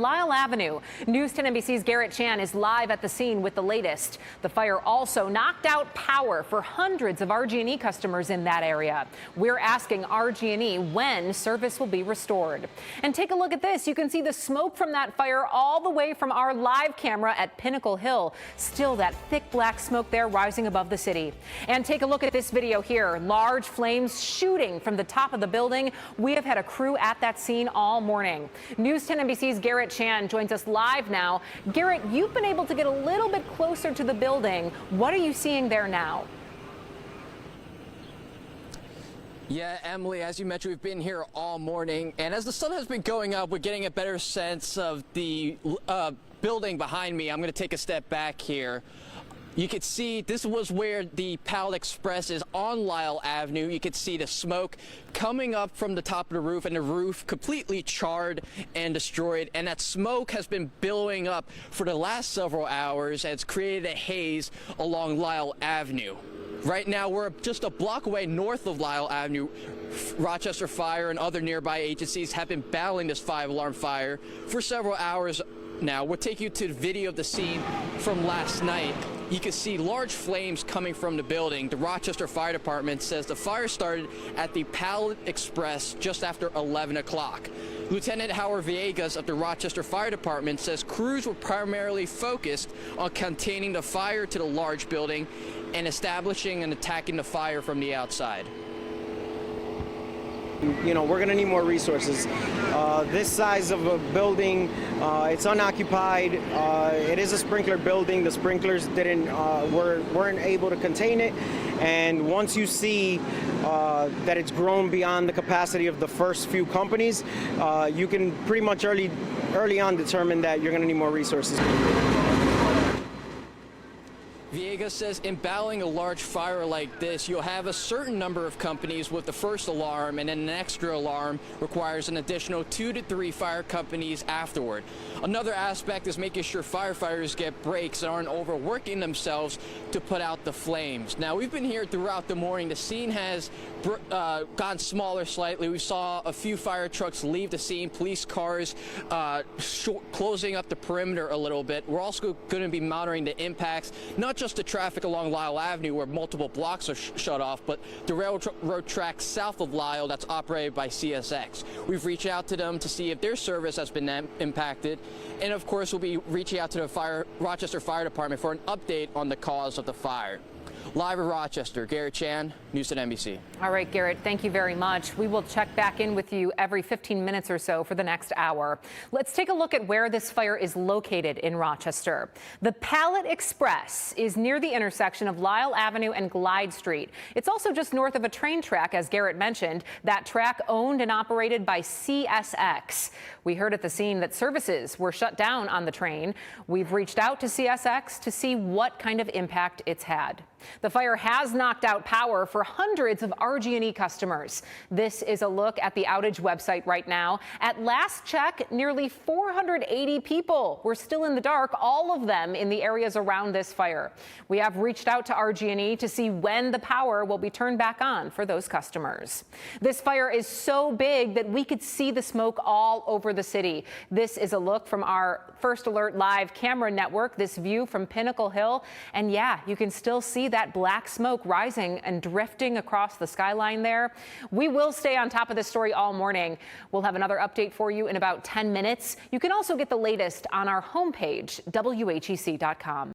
Lyell Avenue. News 10 NBC's Garrett Chan is live at the scene with the latest. The fire also knocked out power for hundreds of RG&E customers in that area. We're asking RG&E when service will be restored. And take a look at this. You can see the smoke from that fire all the way from our live camera at Pinnacle Hill. Still that thick black smoke there rising above the city. And take a look at this video here. Large flames shooting from the top of the building. We have had a crew at that scene all morning. News 10 NBC's Garrett Chan joins us live now. Garrett, you've been able to get a little bit closer to the building. What are you seeing there now? Yeah, Emily, as you mentioned, we've been here all morning, and as the sun has been going up, we're getting a better sense of the building behind me. I'm going to take a step back here. You could see this was where the Pallet Express is on Lyell Avenue. You could see the smoke coming up from the top of the roof, and the roof completely charred and destroyed. And that smoke has been billowing up for the last several hours and it's created a haze along Lyell Avenue. Right now, we're just a block away north of Lyell Avenue. Rochester Fire and other nearby agencies have been battling this 5-alarm fire for several hours now. We'll take you to the video of the scene from last night. You can see large flames coming from the building. The Rochester Fire Department says the fire started at the Pallet Express just after 11 o'clock. Lieutenant Howard Villegas of the Rochester Fire Department says crews were primarily focused on containing the fire to the large building and establishing and attacking the fire from the outside. You know, we're going to need more resources. This size of a building, it's unoccupied. It is a sprinkler building. The sprinklers weren't able to contain it. And once you see that it's grown beyond the capacity of the first few companies, you can pretty much early on determine that you're going to need more resources. Villegas says in battling a large fire like this, you'll have a certain number of companies with the first alarm, and then an extra alarm requires an additional 2 to 3 fire companies afterward. Another aspect is making sure firefighters get breaks and aren't overworking themselves to put out the flames. Now, we've been here throughout the morning. The scene has gotten smaller slightly. We saw a few fire trucks leave the scene, police cars closing up the perimeter a little bit. We're also going to be monitoring the impacts, not just the traffic along Lyell Avenue where multiple blocks are shut off, but the railroad track south of Lyell that's operated by CSX. We've reached out to them to see if their service has been impacted, and of course we'll be reaching out to the Rochester Fire Department for an update on the cause of the fire. Live in Rochester, Garrett Chan, News 10 NBC. All right, Garrett, thank you very much. We will check back in with you every 15 minutes or so for the next hour. Let's take a look at where this fire is located in Rochester. The Pallet Express is near the intersection of Lyell Avenue and Glide Street. It's also just north of a train track, as Garrett mentioned, that track owned and operated by CSX. We heard at the scene that services were shut down on the train. We've reached out to CSX to see what kind of impact it's had. The fire has knocked out power for hundreds of RG&E customers. This is a look at the outage website right now. At last check, nearly 480 people were still in the dark, all of them in the areas around this fire. We have reached out to RG&E to see when the power will be turned back on for those customers. This fire is so big that we could see the smoke all over the city. This is a look from our First Alert live camera network, this view from Pinnacle Hill. And yeah, you can still see that black smoke rising and drifting across the skyline there. We will stay on top of this story all morning. We'll have another update for you in about 10 minutes. You can also get the latest on our homepage, WHEC.com.